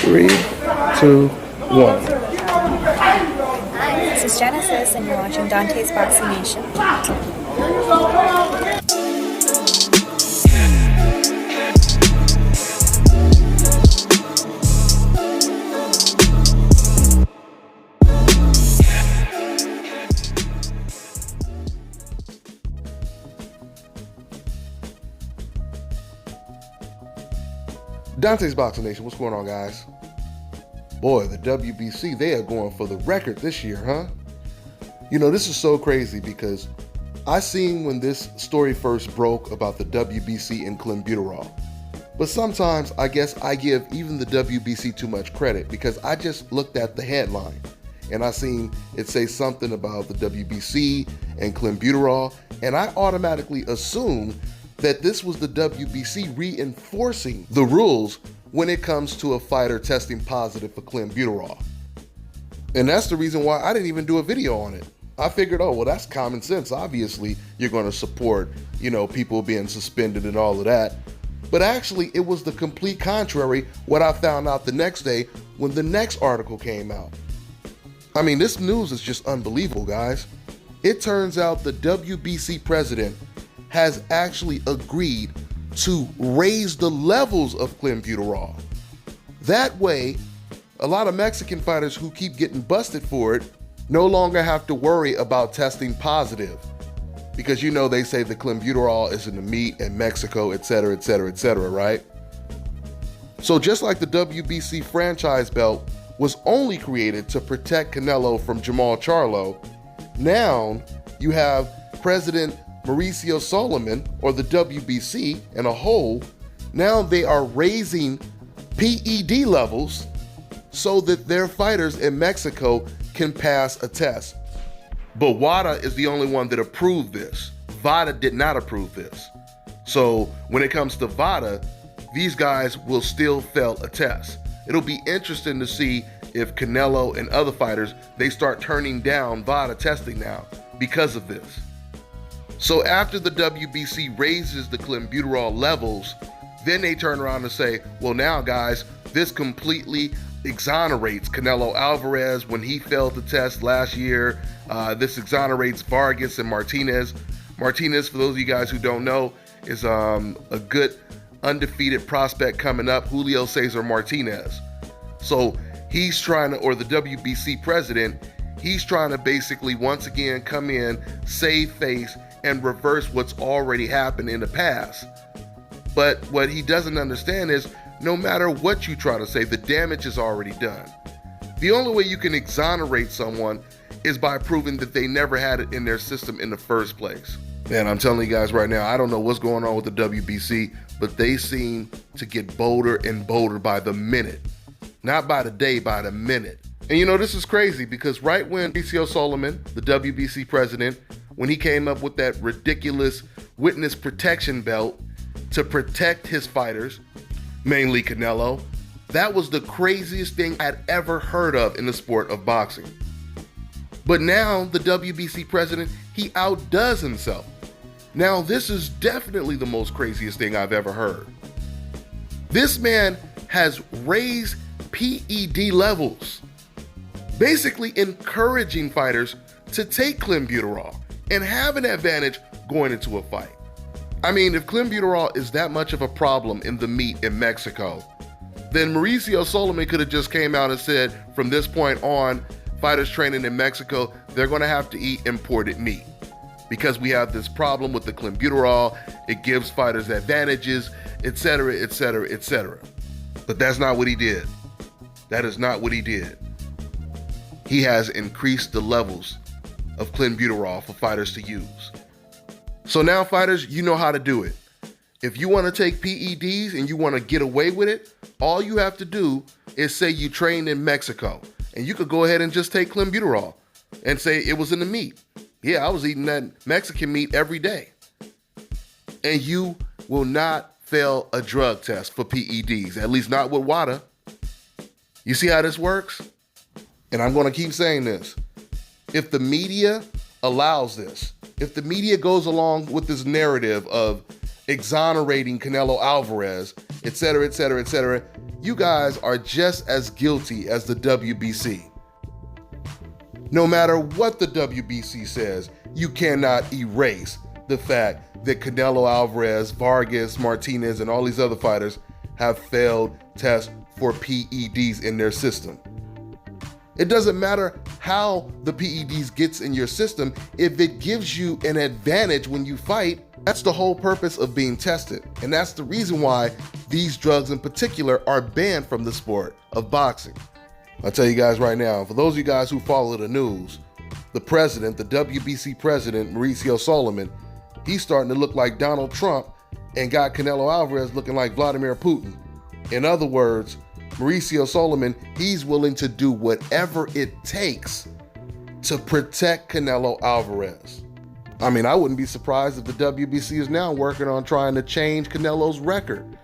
Three, two, one. Hi, this is Genesis, and you're watching Dante's Boxing Nation. Dante's Boxing Nation, what's going on, guys? Boy, the WBC, they are going for the record this year, huh? You know, this is so crazy because I seen when this story first broke about the WBC and Clenbuterol. But sometimes I guess I give even the WBC too much credit because I just looked at the headline and I seen it say something about the WBC and Clenbuterol, and I automatically assumed that this was the WBC reinforcing the rules when it comes to a fighter testing positive for Clenbuterol. And that's the reason why I didn't even do a video on it. I figured, oh, well, that's common sense. Obviously, you're going to support, people being suspended and all of that. But actually, it was the complete contrary what I found out the next day when the next article came out. I mean, this news is just unbelievable, guys. It turns out the WBC president has actually agreed to raise the levels of Clenbuterol. That way, a lot of Mexican fighters who keep getting busted for it no longer have to worry about testing positive. Because they say the Clenbuterol is in the meat in Mexico, et cetera, right? So just like the WBC franchise belt was only created to protect Canelo from Jamal Charlo, now you have President Mauricio Solomon, or the WBC in a whole, now they are raising PED levels so that their fighters in Mexico can pass a test. But WADA is the only one that approved this. VADA did not approve this. So when it comes to VADA, these guys will still fail a test. It'll be interesting to see if Canelo and other fighters, they start turning down VADA testing now because of this. So after the WBC raises the Clenbuterol levels, then they turn around and say, well, now guys, this completely exonerates Canelo Alvarez when he failed the test last year. This exonerates Vargas and Martinez. Martinez, for those of you guys who don't know, is a good undefeated prospect coming up, Julio Cesar Martinez. So he's trying to, or the WBC president, he's trying to basically once again come in, save face, and reverse what's already happened in the past. But what he doesn't understand is no matter what you try to say, the damage is already done. The only way you can exonerate someone is by proving that they never had it in their system in the first place. Man, I'm telling you guys right now, I don't know what's going on with the WBC, but they seem to get bolder and bolder by the minute. Not by the day, by the minute. And this is crazy because right when Mauricio Solomon, the WBC president, when he came up with that ridiculous witness protection belt to protect his fighters, mainly Canelo, that was the craziest thing I'd ever heard of in the sport of boxing. But now the WBC president, he outdoes himself. Now this is definitely the most craziest thing I've ever heard. This man has raised PED levels, basically encouraging fighters to take Clenbuterol and have an advantage going into a fight. I mean, if Clenbuterol is that much of a problem in the meat in Mexico, then Mauricio Solomon could have just came out and said, from this point on, fighters training in Mexico, they're going to have to eat imported meat. Because we have this problem with the Clenbuterol, it gives fighters advantages, etc. But that's not what he did. That is not what he did. He has increased the levels of Clenbuterol for fighters to use. So now fighters, you know how to do it. If you want to take PEDs and you want to get away with it, all you have to do is say you trained in Mexico, and you could go ahead and just take Clenbuterol and say it was in the meat. Yeah, I was eating that Mexican meat every day. And you will not fail a drug test for PEDs, at least not with WADA. You see how this works? And I'm going to keep saying this. If the media allows this, if the media goes along with this narrative of exonerating Canelo Alvarez etc., etc., etc., you guys are just as guilty as the WBC. No matter what the WBC says, you cannot erase the fact that Canelo Alvarez, Vargas, Martinez, and all these other fighters have failed tests for PEDs in their system. It doesn't matter how the PEDs gets in your system. If it gives you an advantage when you fight, that's the whole purpose of being tested. And that's the reason why these drugs in particular are banned from the sport of boxing. I'll tell you guys right now, for those of you guys who follow the news, the president, the WBC president, Mauricio Solomon, he's starting to look like Donald Trump and got Canelo Alvarez looking like Vladimir Putin. In other words, Mauricio Solomon, he's willing to do whatever it takes to protect Canelo Alvarez. I mean, I wouldn't be surprised if the WBC is now working on trying to change Canelo's record,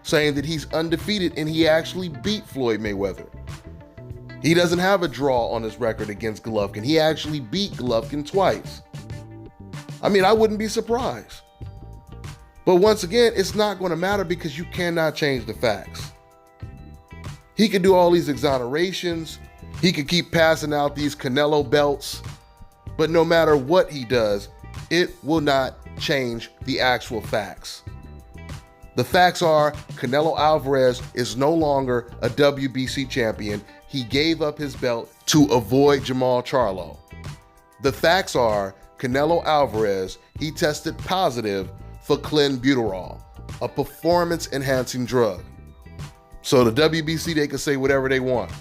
saying that he's undefeated and he actually beat Floyd Mayweather. He doesn't have a draw on his record against Golovkin. He actually beat Golovkin twice. I mean, I wouldn't be surprised. But once again, it's not going to matter because you cannot change the facts. He could do all these exonerations. He could keep passing out these Canelo belts. But no matter what he does, it will not change the actual facts. The facts are Canelo Alvarez is no longer a WBC champion. He gave up his belt to avoid Jamal Charlo. The facts are Canelo Alvarez, he tested positive for Clenbuterol, a performance-enhancing drug. So the WBC, they can say whatever they want,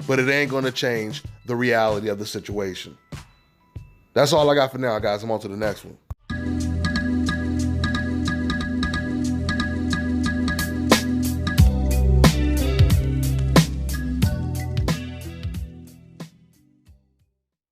but it ain't going to change the reality of the situation. That's all I got for now, guys. I'm on to the next one.